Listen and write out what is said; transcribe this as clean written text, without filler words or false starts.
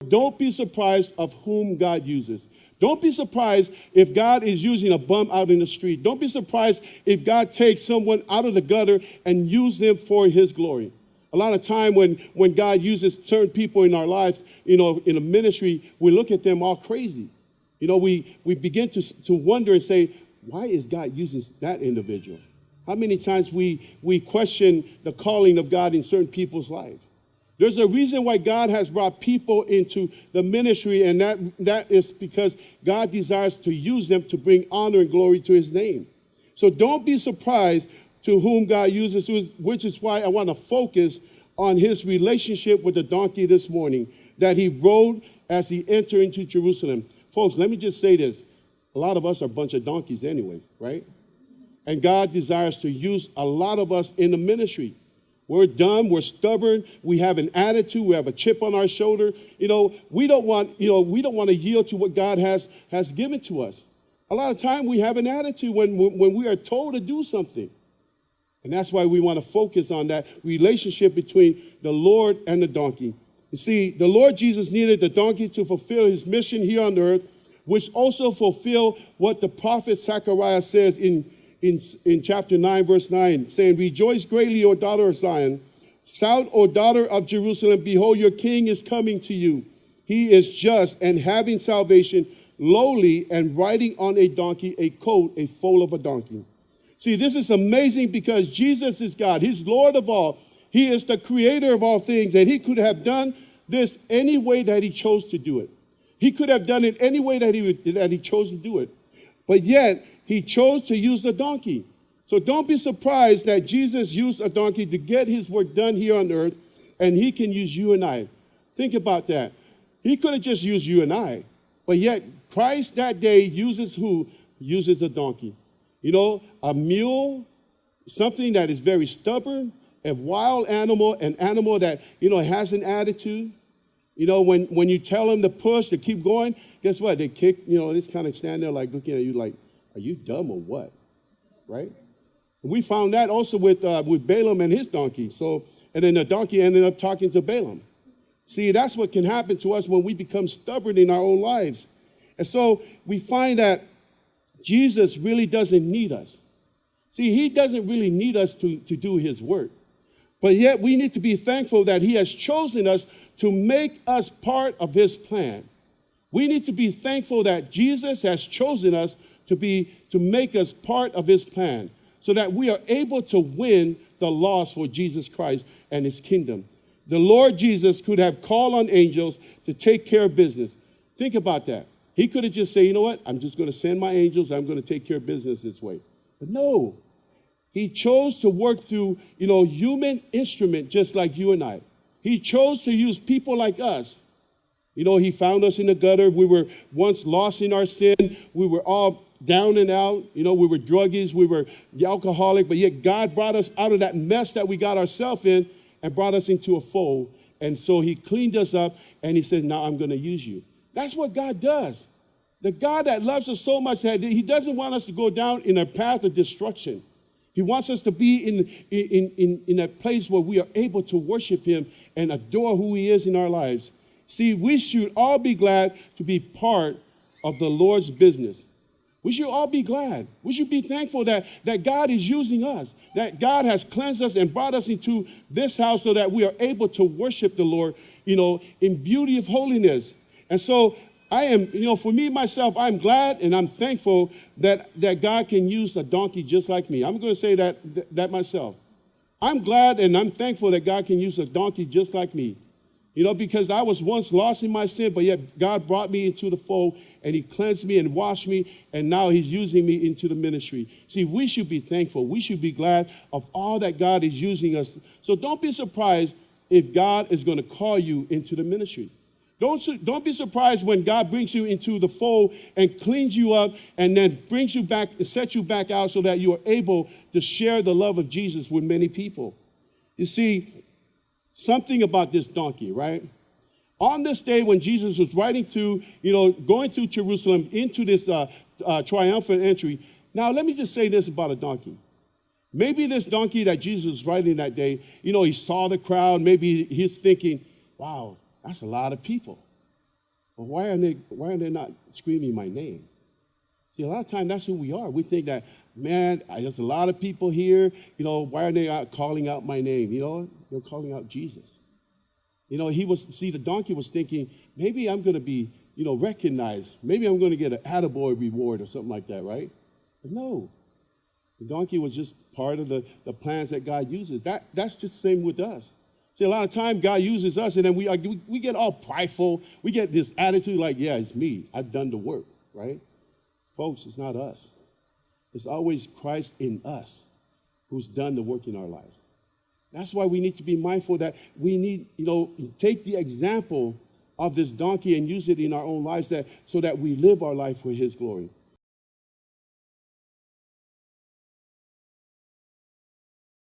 Don't be surprised of whom God uses. Don't be surprised if God is using a bum out in the street. Don't be surprised if God takes someone out of the gutter and use them for his glory. A lot of time when God uses certain people in our lives, in a ministry, we look at them all crazy. We begin to wonder and say, why is God using that individual? How many times we question the calling of God in certain people's life? There's a reason why God has brought people into the ministry, and that is because God desires to use them to bring honor and glory to his name. So don't be surprised to whom God uses, which is why I want to focus on his relationship with the donkey this morning that he rode as he entered into Jerusalem. Folks, let me just say this. A lot of us are a bunch of donkeys anyway, right? And God desires to use a lot of us in the ministry. We're dumb, we're stubborn, we have an attitude, we have a chip on our shoulder. We don't want to yield to what God has given to us. A lot of time we have an attitude when we are told to do something. And that's why we want to focus on that relationship between the Lord and the donkey. You see, the Lord Jesus needed the donkey to fulfill his mission here on earth, which also fulfill what the prophet Zechariah says in chapter 9, verse 9, saying, "Rejoice greatly, O daughter of Zion. Shout, O daughter of Jerusalem, behold, your king is coming to you. He is just and having salvation, lowly and riding on a donkey, a colt, a foal of a donkey." See, this is amazing because Jesus is God. He's Lord of all. He is the creator of all things, and he could have done this any way that he chose to do it. He could have done it any way that he chose to do it. But yet, he chose to use a donkey. So don't be surprised that Jesus used a donkey to get his work done here on earth, and he can use you and I. Think about that. He could have just used you and I. But yet, Christ that day uses who? Uses a donkey. A mule, something that is very stubborn, a wild animal, an animal that, has an attitude. When you tell them to push, to keep going, guess what? They kick, they just kind of stand there like looking at you like, are you dumb or what? Right? And we found that also with Balaam and his donkey. And then the donkey ended up talking to Balaam. See, that's what can happen to us when we become stubborn in our own lives. And so we find that Jesus really doesn't need us. See, he doesn't really need us to do his work. But yet we need to be thankful that he has chosen us to make us part of his plan. We need to be thankful that Jesus has chosen us to make us part of his plan so that we are able to win the lost for Jesus Christ and his kingdom. The Lord Jesus could have called on angels to take care of business. Think about that. He could have just said, you know what? I'm just going to send my angels. I'm going to take care of business this way. But no. He chose to work through, human instrument just like you and I. He chose to use people like us. He found us in the gutter. We were once lost in our sin. We were all down and out. We were druggies. We were alcoholic. But yet God brought us out of that mess that we got ourselves in and brought us into a fold. And so he cleaned us up and he said, now I'm going to use you. That's what God does. The God that loves us so much that he doesn't want us to go down in a path of destruction. He wants us to be in a place where we are able to worship him and adore who he is in our lives. See, we should all be glad to be part of the Lord's business. We should all be glad. We should be thankful that God is using us, that God has cleansed us and brought us into this house so that we are able to worship the Lord, in beauty of holiness. And so I am, for me, myself, I'm glad and I'm thankful that God can use a donkey just like me. I'm going to say that myself. I'm glad and I'm thankful that God can use a donkey just like me. Because I was once lost in my sin, but yet God brought me into the fold and he cleansed me and washed me, and now he's using me into the ministry. See, we should be thankful. We should be glad of all that God is using us. So don't be surprised if God is going to call you into the ministry. Don't be surprised when God brings you into the fold and cleans you up and then brings you back and sets you back out so that you are able to share the love of Jesus with many people. You see, something about this donkey, right? On this day when Jesus was riding through, going through Jerusalem into this triumphant entry. Now, let me just say this about a donkey. Maybe this donkey that Jesus was riding that day, he saw the crowd. Maybe he's thinking, wow, that's a lot of people. Well, why are they not screaming my name? See, a lot of times that's who we are. We think that, man, there's a lot of people here, why are they not calling out my name? They're calling out Jesus. The donkey was thinking, maybe I'm going to be, recognized. Maybe I'm going to get an attaboy reward or something like that, right? But no. The donkey was just part of the plans that God uses. That's just the same with us. See, a lot of time God uses us, and then we get all prideful. We get this attitude like, yeah, it's me. I've done the work, right? Folks, it's not us. It's always Christ in us who's done the work in our lives. That's why we need to be mindful that we need, take the example of this donkey and use it in our own lives so that we live our life for his glory.